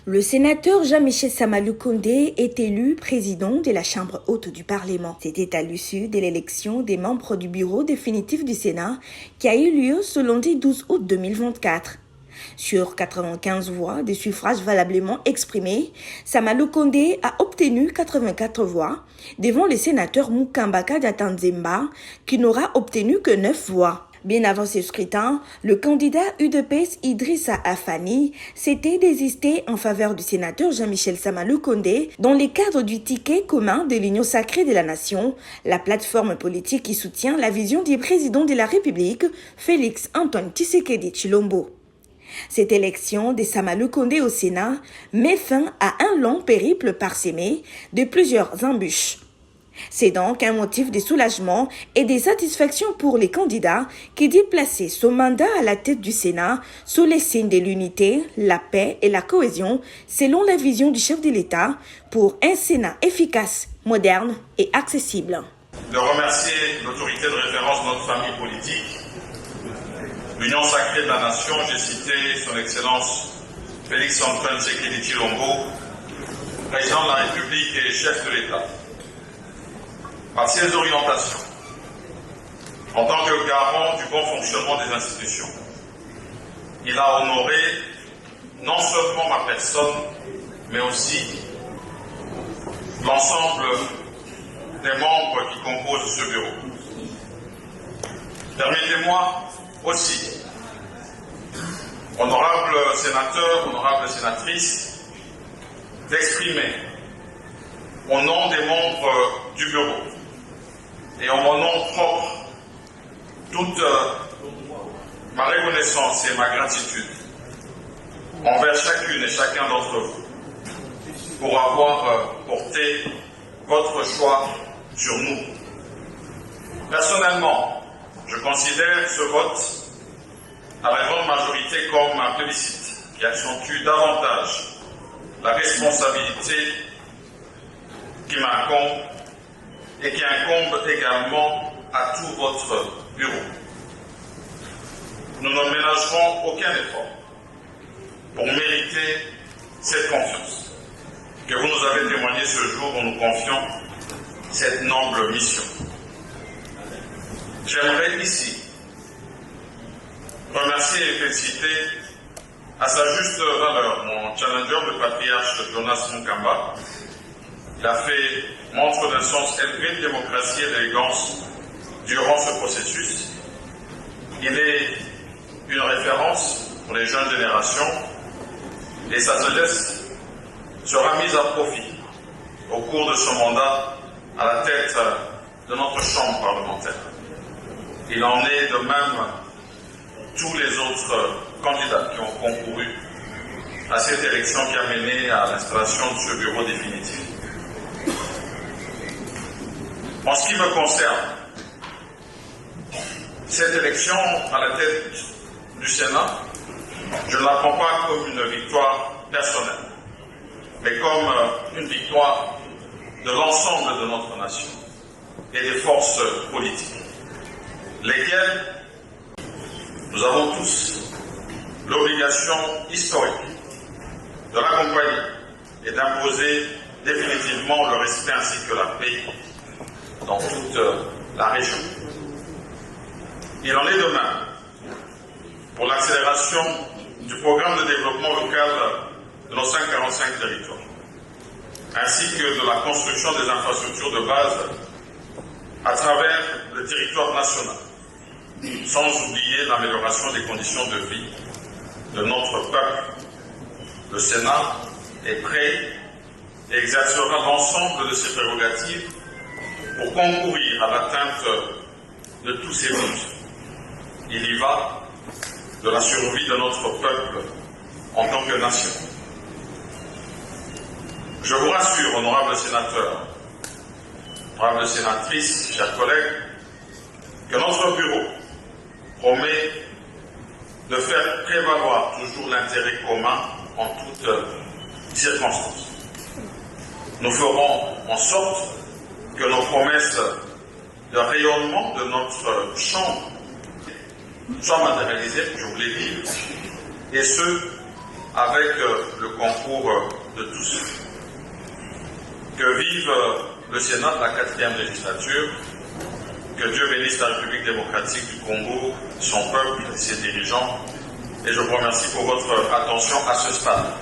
Le sénateur Jean-Michel Samaloukonde est élu président de la Chambre haute du Parlement. C'était à l'issue de l'élection des membres du bureau définitif du Sénat qui a eu lieu ce lundi 12 août 2024. Sur 95 voix de suffrages valablement exprimés, Samaloukonde a obtenu 84 voix devant le sénateur Mukambaka Datanzemba qui n'aura obtenu que 9 voix. Bien avant ce scrutin, le candidat UDPS Idrissa Afani s'était désisté en faveur du sénateur Jean-Michel Samaloukonde dans le cadre du ticket commun de l'Union sacrée de la Nation, la plateforme politique qui soutient la vision du président de la République, Félix Antoine Tshisekedi Tshilombo. Cette élection de Samaloukonde au Sénat met fin à un long périple parsemé de plusieurs embûches. C'est donc un motif de soulagement et de satisfaction pour les candidats qui dit placer son mandat à la tête du Sénat sous les signes de l'unité, la paix et la cohésion selon la vision du chef de l'État pour un Sénat efficace, moderne et accessible. De remercier l'autorité de référence de notre famille politique, l'Union sacrée de la Nation, j'ai cité son Excellence Félix Antoine Tshisekedi Tshilombo, président de la République et chef de l'État. Par ses orientations, en tant que garant du bon fonctionnement des institutions, il a honoré non seulement ma personne, mais aussi l'ensemble des membres qui composent ce bureau. Permettez-moi aussi, honorables sénateurs, honorables sénatrices, d'exprimer au nom des membres du bureau et en mon nom propre toute ma reconnaissance et ma gratitude envers chacune et chacun d'entre vous pour avoir porté votre choix sur nous. Personnellement, je considère ce vote à la grande majorité comme un plébiscite qui accentue davantage la responsabilité qui m'incombe et qui incombe également à tout votre bureau. Nous ne ménagerons aucun effort pour mériter cette confiance que vous nous avez témoignée ce jour où nous confions cette noble mission. J'aimerais ici remercier et féliciter à sa juste valeur mon challenger, le patriarche Jonas Mukamba. Il a fait montre d'un sens élevé de démocratie et d'élégance durant ce processus. Il est une référence pour les jeunes générations et sa sagesse sera mise à profit au cours de son mandat à la tête de notre chambre parlementaire. Il en est de même tous les autres candidats qui ont concouru à cette élection qui a mené à l'installation de ce bureau définitif. En ce qui me concerne, cette élection à la tête du Sénat, je ne la prends pas comme une victoire personnelle, mais comme une victoire de l'ensemble de notre nation et des forces politiques, lesquelles nous avons tous l'obligation historique de l'accompagner et d'imposer définitivement le respect ainsi que la paix dans toute la région. Il en est de même pour l'accélération du programme de développement local de nos 545 territoires, ainsi que de la construction des infrastructures de base à travers le territoire national, sans oublier l'amélioration des conditions de vie de notre peuple. Le Sénat est prêt et exercera l'ensemble de ses prérogatives pour concourir à l'atteinte de tous ces buts. Il y va de la survie de notre peuple en tant que nation. Je vous rassure, honorables sénateurs, honorables sénatrices, chers collègues, que notre bureau promet de faire prévaloir toujours l'intérêt commun en toutes circonstances. Nous ferons en sorte que nos promesses de rayonnement de notre chambre soient matérialisées, je vous l'ai dit, et ce, avec le concours de tous. Que vive le Sénat de la 4e législature, que Dieu bénisse la République démocratique du Congo, son peuple et ses dirigeants, et je vous remercie pour votre attention à ce stade.